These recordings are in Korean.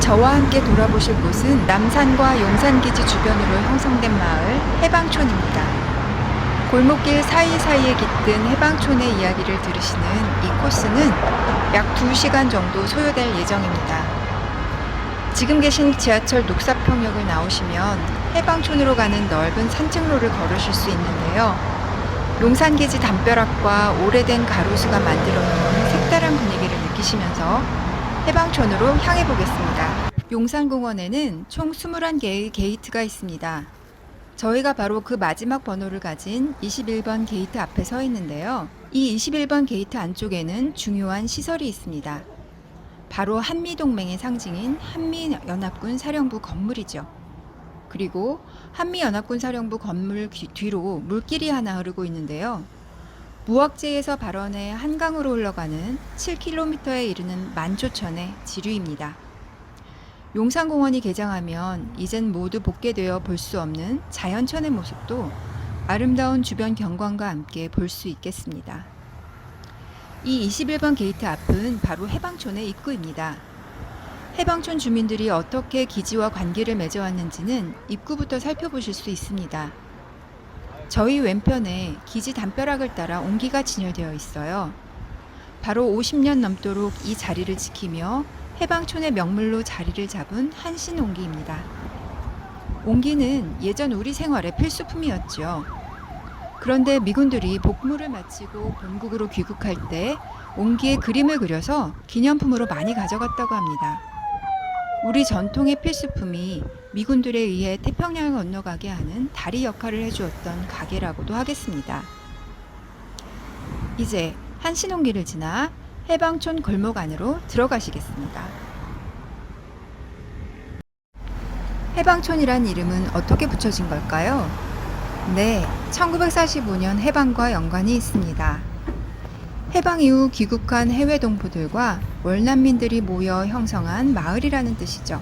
저와 함께 돌아보실 곳은 남산과 용산기지 주변으로 형성된 마을 해방촌입니다. 골목길 사이사이에 깃든 해방촌의 이야기를 들으시는 이 코스는 약 2시간 정도 소요될 예정입니다. 지금 계신 지하철 녹사평역을 나오시면 해방촌으로 가는 넓은 산책로를 걸으실 수 있는데요. 용산기지 담벼락과 오래된 가로수가 만들어놓은 색다른 분위기를 느끼시면서 해방촌으로 향해 보겠습니다. 용산공원에는 총 21개의 게이트가 있습니다. 저희가 바로 그 마지막 번호를 가진 21번 게이트 앞에 서 있는데요. 이 21번 게이트 안쪽에는 중요한 시설이 있습니다. 바로 한미동맹의 상징인 한미연합군 사령부 건물이죠. 그리고 한미연합군 사령부 건물 뒤로 물길이 하나 흐르고 있는데요. 무악지에서 발원해 한강으로 흘러가는 7km에 이르는 만초천의 지류입니다. 용산공원이 개장하면 이젠 모두 복개되어 볼 수 없는 자연천의 모습도 아름다운 주변 경관과 함께 볼 수 있겠습니다. 이 21번 게이트 앞은 바로 해방촌의 입구입니다. 해방촌 주민들이 어떻게 기지와 관계를 맺어왔는지는 입구부터 살펴보실 수 있습니다. 저희 왼편에 기지 담벼락을 따라 옹기가 진열되어 있어요. 바로 50년 넘도록 이 자리를 지키며 해방촌의 명물로 자리를 잡은 한신옹기입니다. 옹기는 예전 우리 생활의 필수품이었죠. 그런데 미군들이 복무를 마치고 본국으로 귀국할 때 옹기에 그림을 그려서 기념품으로 많이 가져갔다고 합니다. 우리 전통의 필수품이 미군들에 의해 태평양을 건너가게 하는 다리 역할을 해주었던 가게라고도 하겠습니다. 이제 한신옹기를 지나 해방촌 골목 안으로 들어가시겠습니다. 해방촌이란 이름은 어떻게 붙여진 걸까요? 네, 1945년 해방과 연관이 있습니다. 해방 이후 귀국한 해외 동포들과 월남민들이 모여 형성한 마을이라는 뜻이죠.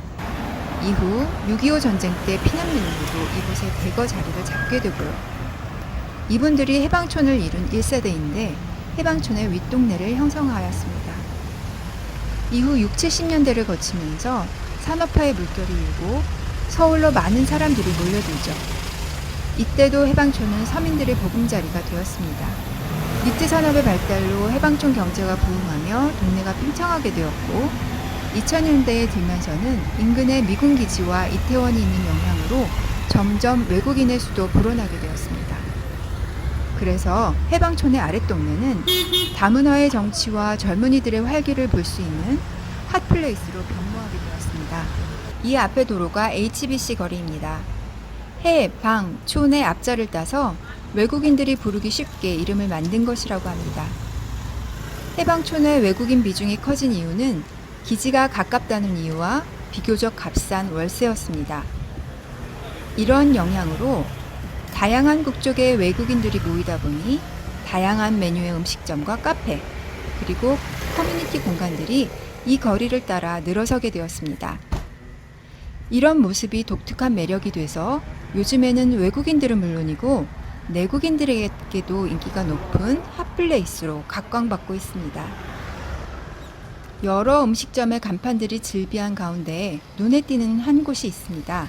이후 6.25 전쟁 때 피난민들도 이곳에 대거 자리를 잡게 되고요. 이분들이 해방촌을 이룬 1세대인데 해방촌의 윗동네를 형성하였습니다. 이후 6, 70년대를 거치면서 산업화의 물결이 일고 서울로 많은 사람들이 몰려들죠. 이때도 해방촌은 서민들의 보금자리가 되었습니다. 니트 산업의 발달로 해방촌 경제가 부흥하며 동네가 팽창하게 되었고 2000년대에 들면서는 인근에 미군 기지와 이태원이 있는 영향으로 점점 외국인의 수도 불어나게 되었습니다. 그래서 해방촌의 아랫동네는 다문화의 정치와 젊은이들의 활기를 볼 수 있는 핫플레이스로 변모하게 되었습니다. 이 앞의 도로가 HBC 거리입니다. 해, 방, 촌의 앞자를 따서 외국인들이 부르기 쉽게 이름을 만든 것이라고 합니다. 해방촌의 외국인 비중이 커진 이유는 기지가 가깝다는 이유와 비교적 값싼 월세였습니다. 이런 영향으로 다양한 국적의 외국인들이 모이다 보니 다양한 메뉴의 음식점과 카페, 그리고 커뮤니티 공간들이 이 거리를 따라 늘어서게 되었습니다. 이런 모습이 독특한 매력이 돼서 요즘에는 외국인들은 물론이고 내국인들에게도 인기가 높은 핫플레이스로 각광받고 있습니다. 여러 음식점의 간판들이 즐비한 가운데 눈에 띄는 한 곳이 있습니다.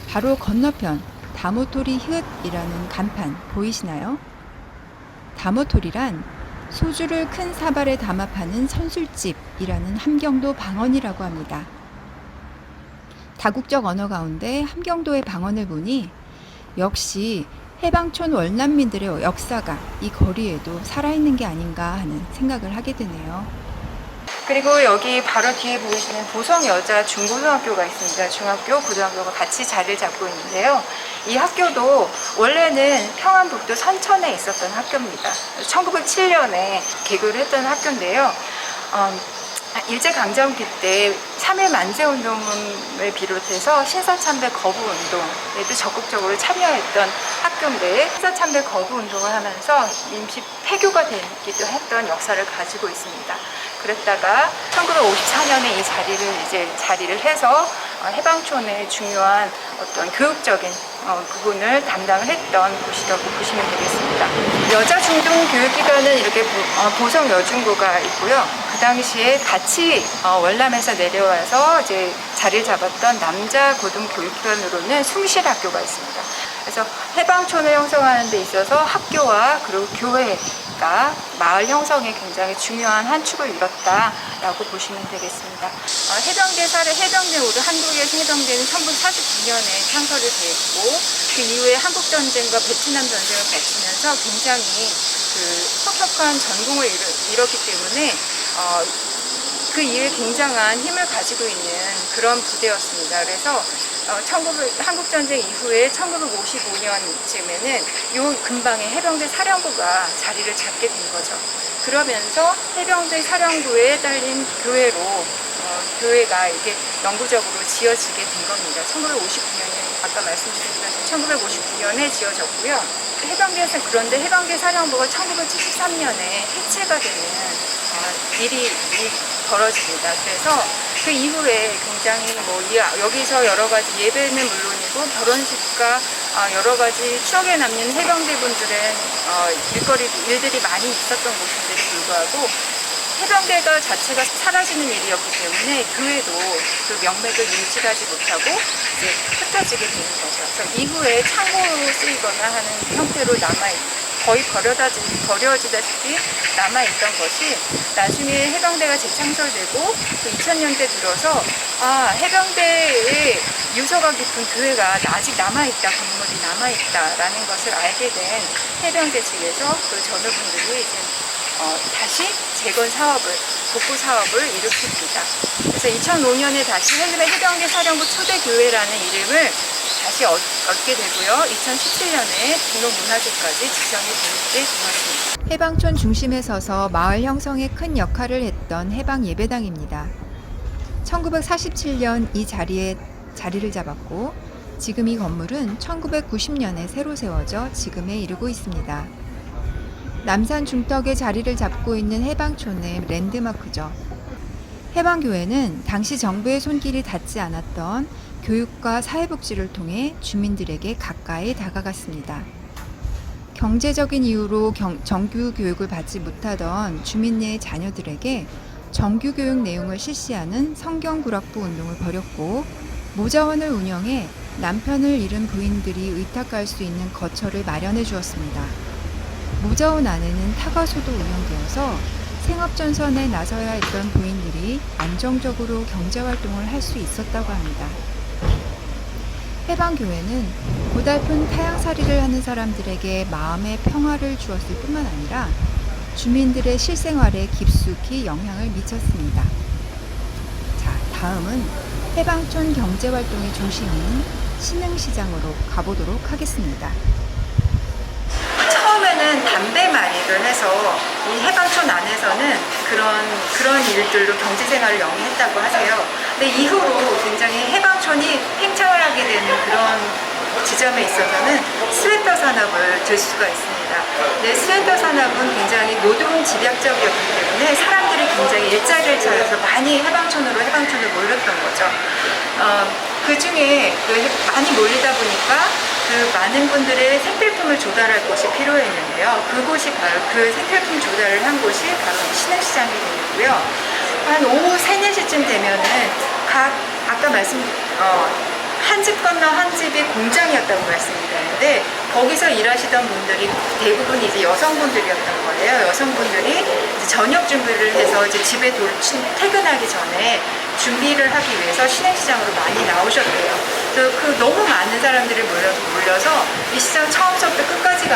바로 건너편 다모토리 흣이라는 간판 보이시나요? 다모토리란 소주를 큰 사발에 담아 파는 선술집이라는 함경도 방언이라고 합니다. 다국적 언어 가운데 함경도의 방언을 보니 역시 해방촌 월남민들의 역사가 이 거리에도 살아있는 게 아닌가 하는 생각을 하게 되네요. 그리고 여기 바로 뒤에 보이시는 보성여자중고등학교가 있습니다. 중학교, 고등학교가 같이 자리를 잡고 있는데요. 이 학교도 원래는 평안북도 선천에 있었던 학교입니다. 1907년에 개교를 했던 학교인데요. 일제강점기 때 3.1 만세운동을 비롯해서 신사참배 거부운동에도 적극적으로 참여했던 학교인데 신사참배 거부운동을 하면서 임시 폐교가 되기도 했던 역사를 가지고 있습니다. 그랬다가 1954년에 이 자리를 해서 해방촌의 중요한 어떤 교육적인 부분을 담당을 했던 곳이라고 보시면 되겠습니다. 여자 중등 교육기관은 이렇게 보성 여중고가 있고요. 그 당시에 같이 월남에서 내려와서 이제 자리를 잡았던 남자 고등교육편으로는 숭실학교가 있습니다. 그래서 해방촌을 형성하는 데 있어서 학교와 그리고 교회가 마을 형성에 굉장히 중요한 한 축을 이뤘다라고 보시면 되겠습니다. 해병대로 한국에서 해병대는 1949년에 창설이 되었고 그 이후에 한국전쟁과 베트남 전쟁을 거치면서 굉장히 혁혁한 전공을 이뤘기 때문에 그 이후에 굉장한 힘을 가지고 있는 그런 부대였습니다. 그래서 한국전쟁 이후에 1955년쯤에는 요 근방에 해병대 사령부가 자리를 잡게 된 거죠. 그러면서 해병대 사령부에 딸린 교회가 이게 영구적으로 지어지게 된 겁니다. 1959년에 아까 말씀드렸던 1959년에 지어졌고요. 그런데 해병대 사령부가 1973년에 해체가 되는 일이 벌어집니다. 그래서 그 이후에 굉장히 여기서 여러 가지 예배는 물론이고 결혼식과 여러 가지 추억에 남는 해병대분들은 일들이 많이 있었던 곳인데도 불구하고 해병대가 자체가 사라지는 일이었기 때문에 교회도 그 명맥을 유지하지 못하고 이제 흩어지게 되는 거죠. 그래서 이후에 창고로 쓰이거나 하는 형태로 거의 버려지다시피 남아있던 것이 나중에 해병대가 재창설되고 2000년대 들어서 해병대의 유서가 깊은 교회가 아직 남아있다, 건물이 남아있다라는 것을 알게 된 해병대 측에서 그 전우분들이 이제 다시 재건 사업을, 복구 사업을 일으킵니다. 그래서 2005년에 다시 해병대 사령부 초대교회라는 이름을 다시 얻게 되고요. 2017년에 등록문화재까지 지정이 되었습니다. 해방촌 중심에 서서 마을 형성에 큰 역할을 했던 해방예배당입니다. 1947년 이 자리에 자리를 잡았고 지금 이 건물은 1990년에 새로 세워져 지금에 이르고 있습니다. 남산 중턱에 자리를 잡고 있는 해방촌의 랜드마크죠. 해방교회는 당시 정부의 손길이 닿지 않았던 교육과 사회복지를 통해 주민들에게 가까이 다가갔습니다. 경제적인 이유로 정규 교육을 받지 못하던 주민네의 자녀들에게 정규 교육 내용을 실시하는 성경구락부 운동을 벌였고 모자원을 운영해 남편을 잃은 부인들이 의탁할 수 있는 거처를 마련해 주었습니다. 모자원 안에는 타가소도 운영되어서 생업전선에 나서야 했던 부인들이 안정적으로 경제활동을 할 수 있었다고 합니다. 해방교회는 고달픈 타향살이를 하는 사람들에게 마음의 평화를 주었을 뿐만 아니라 주민들의 실생활에 깊숙이 영향을 미쳤습니다. 자, 다음은 해방촌 경제활동의 중심인 신흥시장으로 가보도록 하겠습니다. 처음에는 담배 마리를 해서 이 해방촌 안에서는 그런 일들로 경제생활을 영위했다고 하세요. 근데 이후로 굉장히 해방촌이 팽창을 하게 되는 그런 지점에 있어서는 스웨터 산업을 들 수가 있습니다. 근데 스웨터 산업은 굉장히 노동 집약적이었기 때문에 사람들이 굉장히 일자리를 찾아서 많이 해방촌을 몰렸던 거죠. 그 중에 많이 몰리다 보니까 그 많은 분들의 생필품을 조달할 곳이 필요했는데요. 그곳이 바로 그 생필품 조달을 한 곳이 바로 신흥시장이 되고요. 한 오후 3, 4시쯤 되면은 아까 한 집 건너 한 집이 공장이었다고 말씀드렸는데 거기서 일하시던 분들이 대부분 이제 여성분들이었던 거예요. 여성분들이 이제 저녁 준비를 해서 이제 집에 퇴근하기 전에 준비를 하기 위해서 신흥시장으로 많이 나오셨대요. 그래서 너무 많은 사람들이 몰려서 이 시장 처음부터 끝까지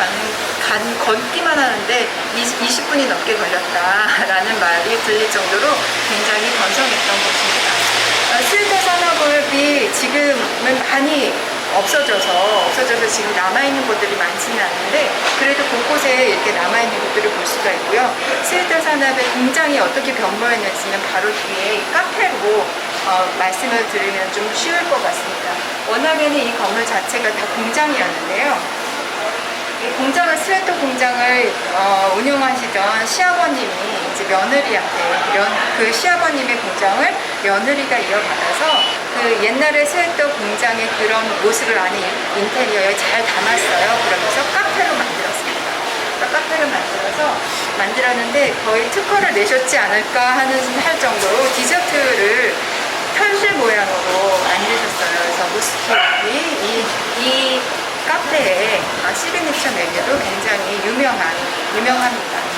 걷기만 하는데 20분이 넘게 걸렸다라는 말이 들릴 정도로 굉장히 번성했던 곳입니다. 스웨터 산업이 지금은 많이 없어져서 지금 남아있는 곳들이 많지는 않은데 그래도 곳곳에 이렇게 남아있는 곳들을 볼 수가 있고요. 스웨터 산업의 공장이 어떻게 변모했는지는 바로 뒤에 카페로 말씀을 드리면 좀 쉬울 것 같습니다. 워낙에는 이 건물 자체가 다 공장이었는데요. 스웨터 공장을 운영하시던 시아버님이 이제 며느리한테 그 시아버님의 공장을 며느리가 이어받아서 그 옛날에 스웨터 공장의 그런 모습을 안에 인테리어에 잘 담았어요. 그러면서 카페로 만들었습니다. 그러니까 카페를 특화를 만들었는데 거의 특허를 내셨지 않을까 할 정도로 디저트를 현실 모양으로 만드셨어요. 그래서 무스케이크 이 카페의 시그니처 메뉴도 굉장히 유명합니다.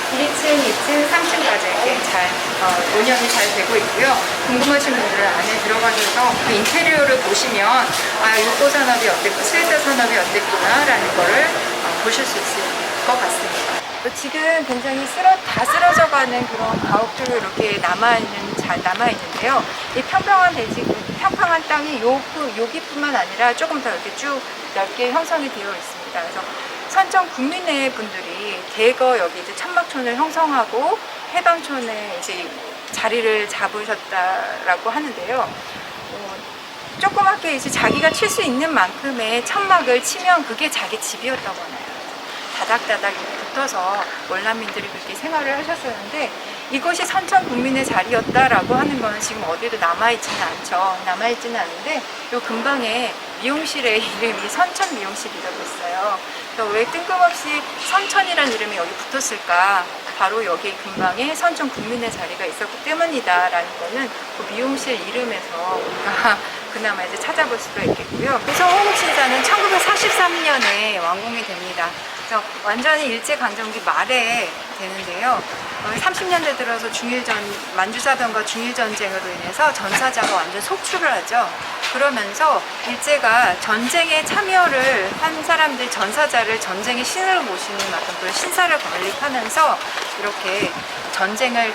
1층, 2층, 3층까지 이렇게 잘 운영이 잘 되고 있고요. 궁금하신 분들은 안에 들어가셔서 그 인테리어를 보시면 육고 산업이 어땠고 스웨터 산업이 어땠구나라는 거를 보실 수 있을 것 같습니다. 지금 굉장히 다 쓰러져가는 그런 가옥들로 이렇게 잘 남아있는데요. 이 평평한 땅이 여기뿐만 아니라 조금 더 이렇게 쭉 넓게 형성이 되어 있습니다. 그래서 선천 국민회 분들이 대거 여기 이제 천막촌을 형성하고 해방촌에 이제 자리를 잡으셨다라고 하는데요. 조그맣게 이제 자기가 칠 수 있는 만큼의 천막을 치면 그게 자기 집이었다고 하나요. 다닥다닥 붙어서 월남민들이 그렇게 생활을 하셨었는데 이것이 선천 국민의 자리였다라고 하는 거는 지금 어디도 남아있지는 않죠. 남아있지는 않은데 요 근방에 미용실의 이름이 선천 미용실이라고 있어요. 그래서 왜 뜬금없이 선천이라는 이름이 여기 붙었을까? 바로 여기 근방에 선천 국민의 자리가 있었기 때문이다라는 거는 그 미용실 이름에서 우리가 그나마 이제 찾아볼 수가 있겠고요. 그래서 홍옥신사는 1943년에 완공이 됩니다. 그래서 완전히 일제강점기 말에 되는데요. 30년대 들어서 만주사변과 중일전쟁으로 인해서 전사자가 완전 속출을 하죠. 그러면서 일제가 전쟁에 참여를 한 사람들, 전사자를 전쟁의 신으로 모시는 어떤 그런 신사를 건립하면서 이렇게 전쟁에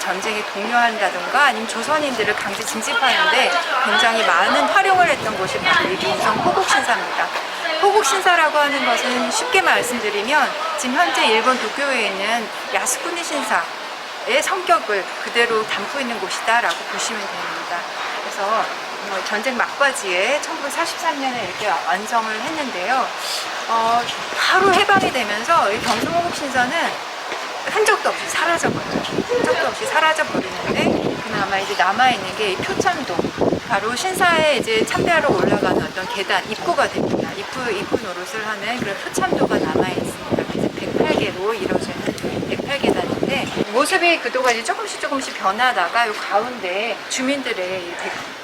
동요한다든가 아니면 조선인들을 강제 징집하는데 굉장히 많은 활용을 했던 곳이 바로 이 경성 호국신사입니다. 호국신사라고 하는 것은 쉽게 말씀드리면 지금 현재 일본 도쿄에 있는 야스쿠니 신사의 성격을 그대로 담고 있는 곳이다라고 보시면 됩니다. 그래서 전쟁 막바지에 1943년에 이렇게 완성을 했는데요. 바로 해방이 되면서 이 경성 호국신사는 흔적도 없이 사라져버리는데 그나마 이제 남아있는 게 이 표참도, 바로 신사에 이제 참배하러 올라가는 어떤 계단, 입구가 됩니다. 입구 노릇을 하는 그런 표참도가 남아있습니다. 이제 108개로 이루어지는 108계단인데 모습이 그동안 이제 조금씩 변하다가 이 가운데 주민들의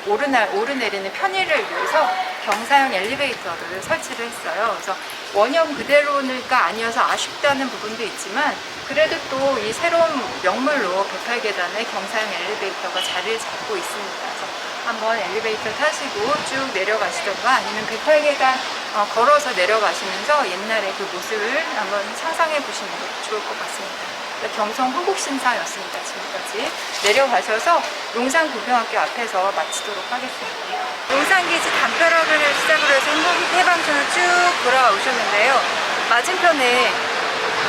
오르내리는 편의를 위해서 경사형 엘리베이터를 설치를 했어요. 그래서 원형 그대로가 아니어서 아쉽다는 부분도 있지만 그래도 또 이 새로운 명물로 108계단의 경사형 엘리베이터가 자리를 잡고 있습니다. 그래서 한번 엘리베이터 타시고 쭉 내려가시던가 아니면 108계단 걸어서 내려가시면서 옛날의 그 모습을 한번 상상해 보시는 것도 좋을 것 같습니다. 경성 호국신사였습니다. 지금까지 내려가셔서 용산고등학교 앞에서 마치도록 하겠습니다. 용산기지 담벼락을 시작으로 해서 해방촌을 쭉 돌아오셨는데요. 맞은편에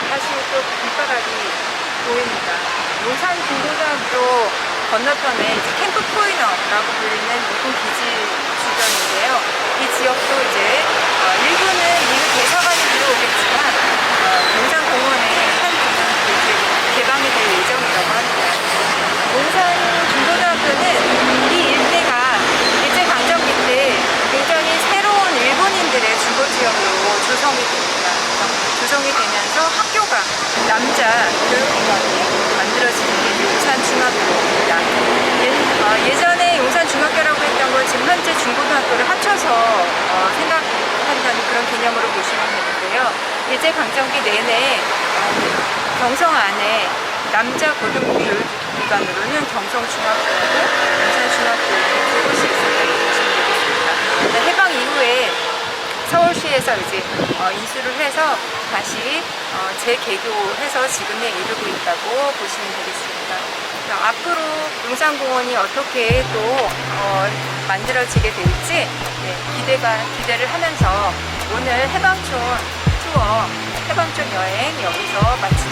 다시 또 길바닥이 보입니다. 용산중고등학교 건너편에 이제 캠프 포이너라고 불리는 용산기지 주변인데요. 이 지역도 이제 일부는 이후 대사관이 들어오겠지만 용산공원의 한 부분도 이제 개방이 될 예정이라고 합니다. 용산중고등학교는 이 일대가 일제강점기 때 굉장히 새로운 일본인들의 주거지역으로 조성이 됩니다. 조성이 되면서 학교가 남자 교육기관이 만들어지는 게 용산중학교입니다. 예전에 용산중학교라고 했던 걸 지금 현재 중고등학교를 합쳐서 생각한다는 그런 개념으로 보시면 되는데요. 일제강점기 내내 경성 안에 남자 고등교육기관으로는 경성중학교고 용산중학교 두 곳이 있었다고 보시면 되겠습니다. 해방 이후에 서울시에서 이제 인수를 해서 다시 재개교해서 지금에 이르고 있다고 보시면 되겠습니다. 앞으로 용산공원이 어떻게 또 만들어지게 될지 기대를 하면서 오늘 해방촌 투어, 해방촌 여행 여기서 마치도록